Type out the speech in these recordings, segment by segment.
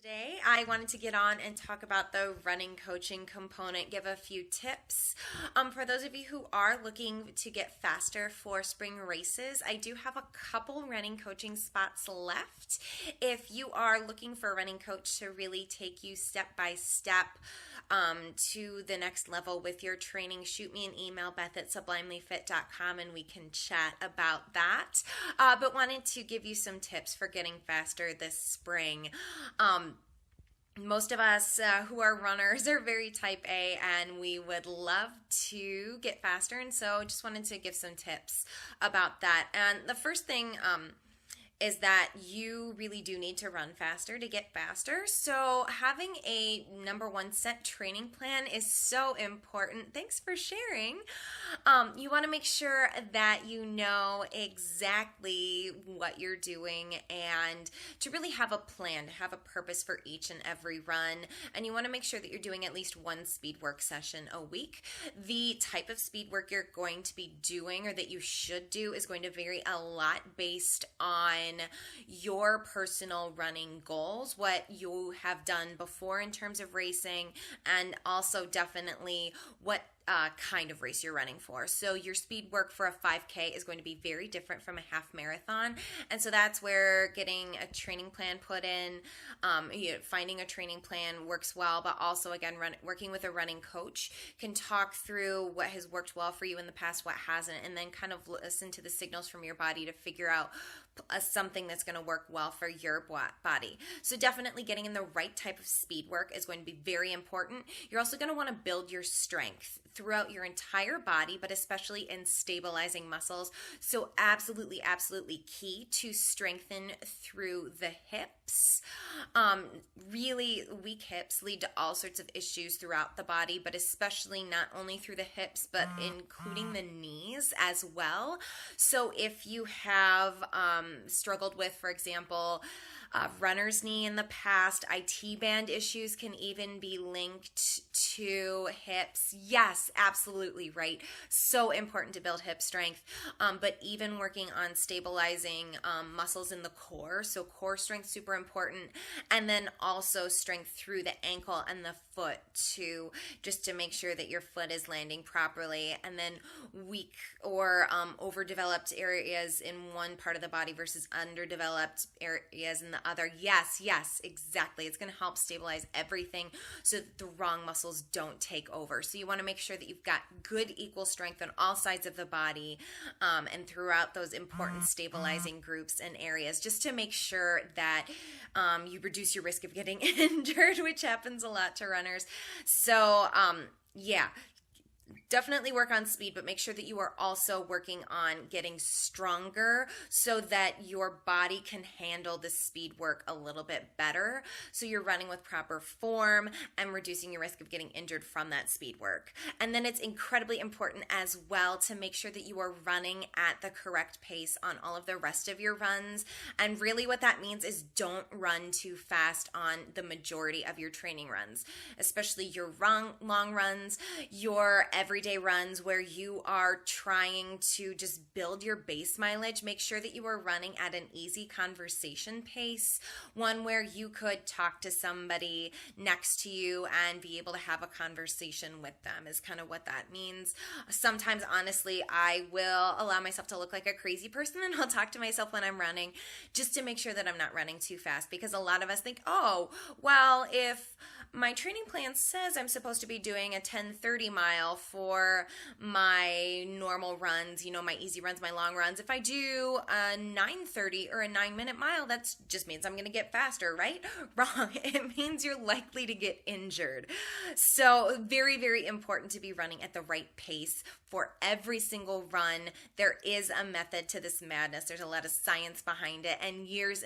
Today, I wanted to get on and talk about the running coaching component, give a few tips. For those of you who are looking to get faster for spring races, I do have a couple running coaching spots left. If you are looking for a running coach to really take you step by step to the next level with your training, shoot me an email, beth@sublimelyfit.com, and we can chat about that. But wanted to give you some tips for getting faster this spring. Most of us who are runners are very type A, and we would love to get faster, and so just wanted to give some tips about that. And the first thing is that you really do need to run faster to get faster. So having a number one set training plan is so important. Thanks for sharing. You want to make sure that you know exactly what you're doing and to really have a plan, to have a purpose for each and every run. And you want to make sure that you're doing at least one speed work session a week. The type of speed work you're going to be doing or that you should do is going to vary a lot based on your personal running goals, what you have done before in terms of racing, and also definitely what kind of race you're running for. So your speed work for a 5K is going to be very different from a half marathon, and so that's where getting a training plan put in, finding a training plan works well, but also again working with a running coach can talk through what has worked well for you in the past, what hasn't, and then kind of listen to the signals from your body to figure out something that's going to work well for your body. So definitely getting in the right type of speed work is going to be very important. You're also going to want to build your strength throughout your entire body, but especially in stabilizing muscles. So absolutely key to strengthen through the hips. Really weak hips lead to all sorts of issues throughout the body, but especially not only through the hips, but including the knees as well. So if you have struggled with, for example, runner's knee in the past, IT band issues can even be linked to hips. Yes, absolutely right. So important to build hip strength, but even working on stabilizing muscles in the core. So core strength, super important. And then also strength through the ankle and the foot too, just to make sure that your foot is landing properly. And then weak or overdeveloped areas in one part of the body versus underdeveloped areas in the other. Yes, exactly. It's going to help stabilize everything so that the wrong muscles don't take over. So you want to make sure that you've got good equal strength on all sides of the body and throughout those important stabilizing groups and areas, just to make sure that you reduce your risk of getting injured, which happens a lot to runners. So definitely work on speed, but make sure that you are also working on getting stronger so that your body can handle the speed work a little bit better. So you're running with proper form and reducing your risk of getting injured from that speed work. And then it's incredibly important as well to make sure that you are running at the correct pace on all of the rest of your runs. And really what that means is don't run too fast on the majority of your training runs, especially your long runs, your everyday runs where you are trying to just build your base mileage. Make sure that you are running at an easy conversation pace, one where you could talk to somebody next to you and be able to have a conversation with them is kind of what that means. Sometimes, honestly, I will allow myself to look like a crazy person and I'll talk to myself when I'm running just to make sure that I'm not running too fast, because a lot of us think, oh, well, if my training plan says I'm supposed to be doing a 10:30 mile for my normal runs, my easy runs, my long runs. If I do a 9:30 or a 9-minute mile, that just means I'm going to get faster, right? Wrong. It means you're likely to get injured. So very, very important to be running at the right pace for every single run. There is a method to this madness. There's a lot of science behind it and years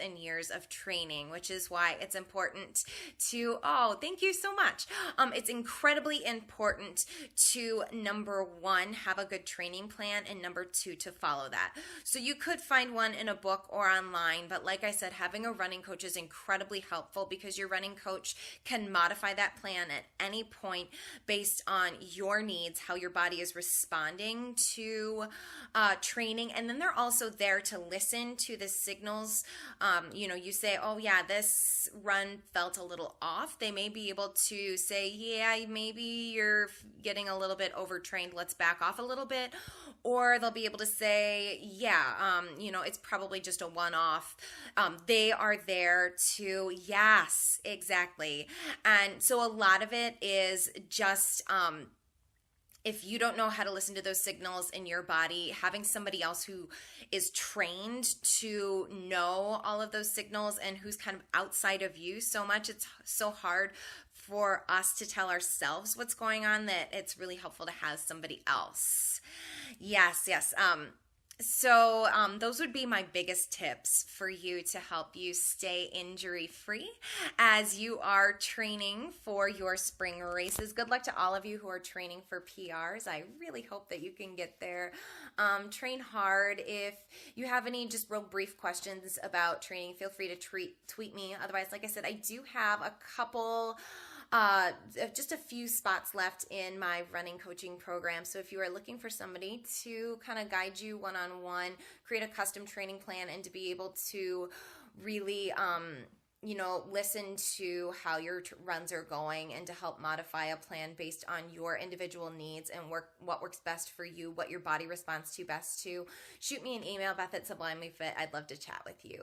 of training, which is why it's important to, thank you so much. It's incredibly important to number one, have a good training plan, and number two, to follow that. So you could find one in a book or online, but like I said, having a running coach is incredibly helpful because your running coach can modify that plan at any point based on your needs, how your body is responding to training, and then they're also there to listen to the signals. You say, oh yeah, this run felt a little off. They may be able to say, yeah, maybe you're getting a little bit overtrained. Let's back off a little bit. Or they'll be able to say, yeah, it's probably just a one-off. They are there to, yes, exactly. And so a lot of it is just, if you don't know how to listen to those signals in your body, having somebody else who is trained to know all of those signals and who's kind of outside of you so much, it's so hard for us to tell ourselves what's going on that it's really helpful to have somebody else. Yes. So those would be my biggest tips for you to help you stay injury free as you are training for your spring races. Good luck to all of you who are training for PRs. I really hope that you can get there. Train hard. If you have any just real brief questions about training, feel free to tweet me. Otherwise, like I said, I do have a couple just a few spots left in my running coaching program. So if you are looking for somebody to kind of guide you one-on-one, create a custom training plan, and to be able to really, listen to how your runs are going and to help modify a plan based on your individual needs and what works best for you, what your body responds to best to, shoot me an email, Beth@SublimelyFit. I'd love to chat with you.